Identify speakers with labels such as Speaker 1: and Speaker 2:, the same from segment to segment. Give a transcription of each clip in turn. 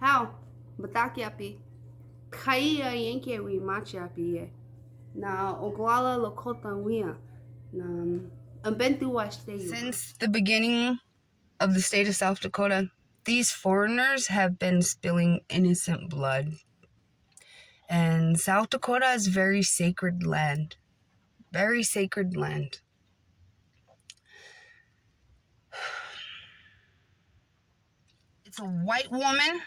Speaker 1: How? Batakiapi. Kaia Yankee we machiapi. Na Oglala Lakota Wia. Na Bentu Washte.
Speaker 2: Since the beginning of the state of South Dakota, these foreigners have been spilling innocent blood. And South Dakota is very sacred land. Very sacred land. It's a white woman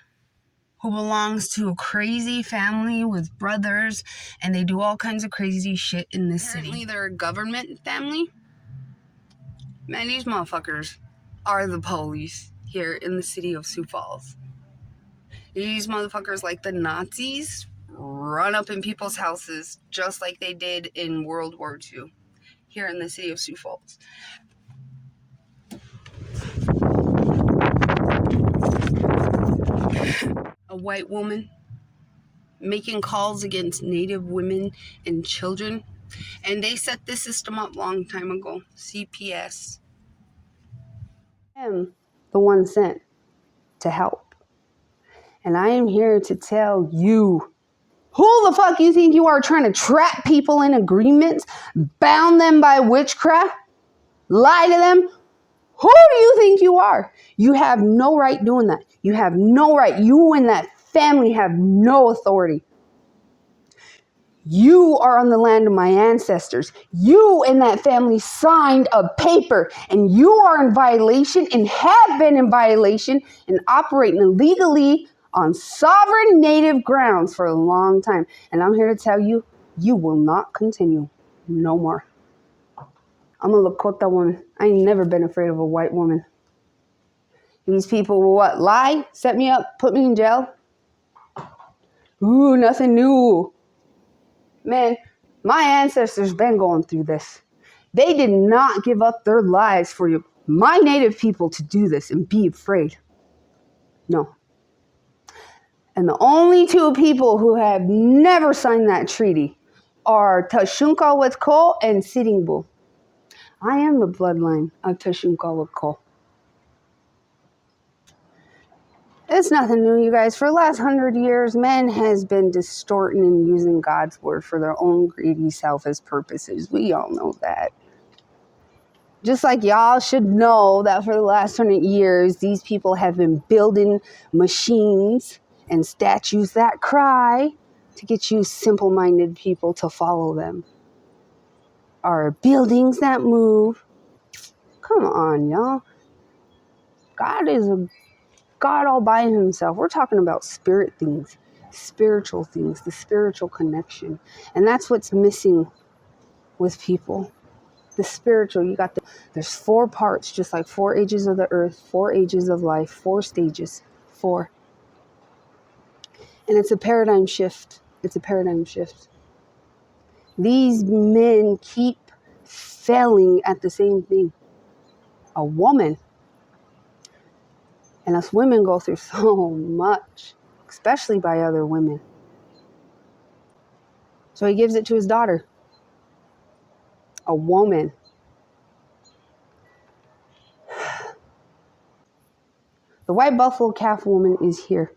Speaker 2: who belongs to a crazy family with brothers, and they do all kinds of crazy shit in this city. Apparently they're a government family. Man, these motherfuckers are the police here in the city of Sioux Falls. These motherfuckers, like the Nazis, run up in people's houses just like they did in World War II here in the city of Sioux Falls. A white woman making calls against Native women and children. And they set this system up long time ago. CPS.
Speaker 1: I am the one sent to help. And I am here to tell you, who the fuck you think you are, trying to trap people in agreements, bound them by witchcraft, lie to them? Who do you think you are? You have no right doing that. You have no right. You and that family have no authority. You are on the land of my ancestors. You and that family signed a paper, and you are in violation and have been in violation and operating illegally on sovereign native grounds for a long time. And I'm here to tell you, you will not continue no more. I'm a Lakota woman. I ain't never been afraid of a white woman. These people will what? Lie? Set me up? Put me in jail? Ooh, nothing new. Man, my ancestors been going through this. They did not give up their lives for you, my native people, to do this and be afraid. No. And the only two people who have never signed that treaty are Tashunka and Sitting Bull. I am the bloodline of Tashunka. It's nothing new, you guys. For the last 100 years, man has been distorting and using God's word for their own greedy, selfish purposes. We all know that. Just like y'all should know that for the last 100 years, these people have been building machines and statues that cry to get you simple-minded people to follow them. Or buildings that move. Come on, y'all. God is a God all by himself. We're talking about spirit things, spiritual things, the spiritual connection. And that's what's missing with people. The spiritual, there's 4 parts, just like 4 ages of the earth, 4 ages of life, 4 stages, 4. And it's a paradigm shift. It's a paradigm shift. These men keep failing at the same thing. A woman. And us women go through so much, especially by other women. So he gives it to his daughter. A woman. The white buffalo calf woman is here.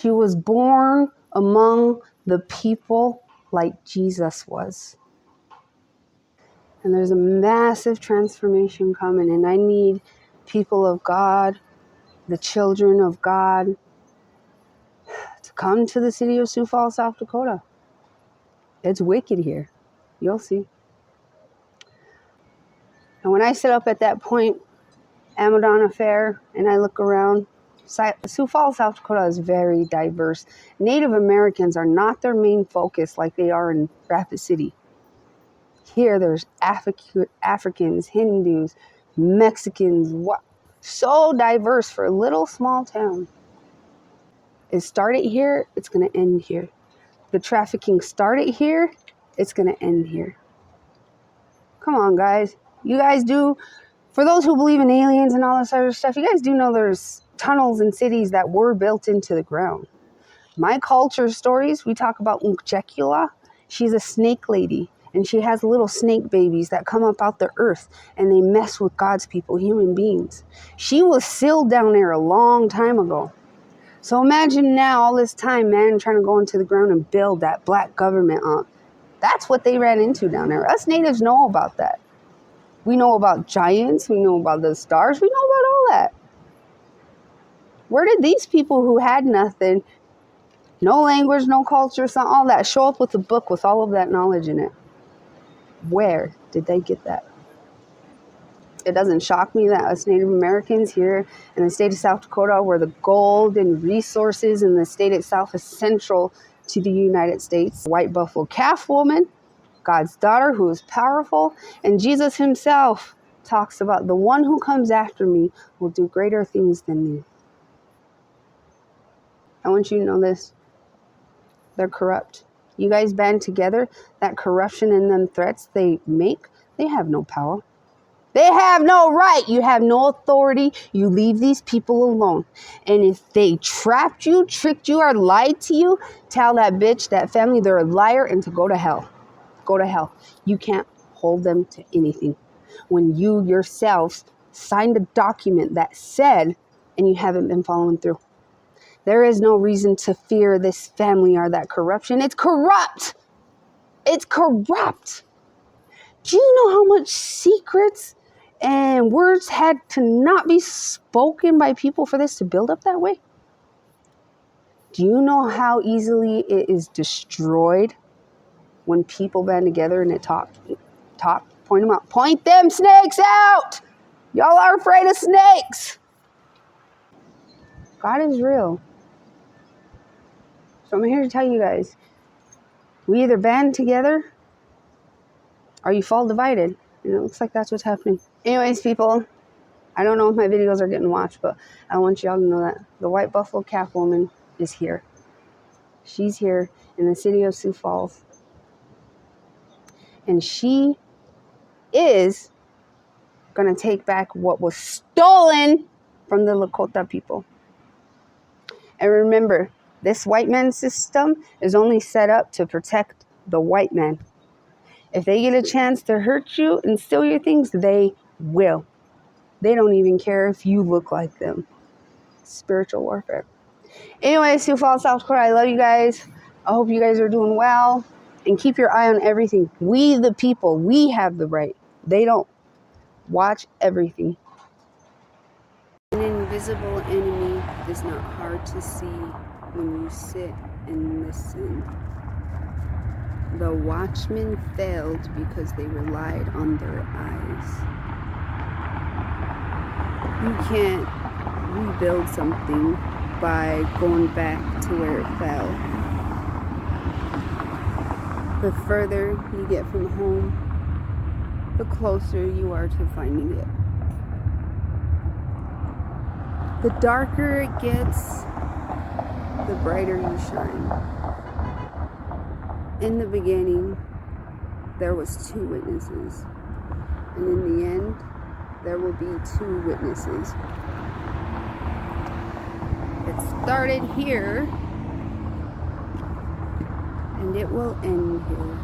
Speaker 1: She was born among the people like Jesus was. And there's a massive transformation coming. And I need people of God, the children of God, to come to the city of Sioux Falls, South Dakota. It's wicked here. You'll see. And when I sit up at that point, Amadon Fair, and I look around, Sioux Falls, South Dakota is very diverse. Native Americans are not their main focus like they are in Rapid City. Here there's Africans, Hindus, Mexicans, so diverse for a little small town. It started here, it's going to end here. The trafficking started here, it's going to end here. Come on, guys. You guys do, for those who believe in aliens and all this other stuff, you guys do know there's tunnels and cities that were built into the ground. My culture stories, we talk about Unkchekula. She's a snake lady, and she has little snake babies that come up out the earth, and they mess with God's people, human beings. She was sealed down there a long time ago. So imagine now all this time, man, trying to go into the ground and build that black government up. That's what they ran into down there. Us natives know about that. We know about giants. We know about the stars. We know about all that. Where did these people who had nothing, no language, no culture, all that, show up with a book with all of that knowledge in it? Where did they get that? It doesn't shock me that us Native Americans here in the state of South Dakota, where the gold and resources in the state itself is central to the United States. White buffalo calf woman, God's daughter who is powerful, and Jesus himself talks about the one who comes after me will do greater things than me. I want you to know this. They're corrupt. You guys band together, that corruption and them threats they make, they have no power. They have no right. You have no authority. You leave these people alone. And if they trapped you, tricked you, or lied to you, tell that bitch, that family, they're a liar and to go to hell. Go to hell. You can't hold them to anything. When you yourselves signed a document that said, and you haven't been following through. There is no reason to fear this family or that corruption. It's corrupt. It's corrupt. Do you know how much secrets and words had to not be spoken by people for this to build up that way? Do you know how easily it is destroyed when people band together and it talk, point them out. Point them snakes out! Y'all are afraid of snakes. God is real. So I'm here to tell you guys, we either band together or you fall divided. And it looks like that's what's happening. Anyways, people, I don't know if my videos are getting watched, but I want y'all to know that the white buffalo calf woman is here. She's here in the city of Sioux Falls. And she is going to take back what was stolen from the Lakota people. And remember, this white man system is only set up to protect the white man. If they get a chance to hurt you and steal your things, they will. They don't even care if you look like them. Spiritual warfare. Anyway, Sioux Falls, South Dakota, I love you guys. I hope you guys are doing well. And keep your eye on everything. We, the people, we have the right. They don't. Watch everything. An invisible enemy is not hard to see when you sit and listen. The watchmen failed because they relied on their eyes. You can't rebuild something by going back to where it fell. The further you get from home, the closer you are to finding it. The darker it gets, the brighter you shine. In the beginning, there was 2 witnesses. And in the end, there will be 2 witnesses. It started here, and it will end here.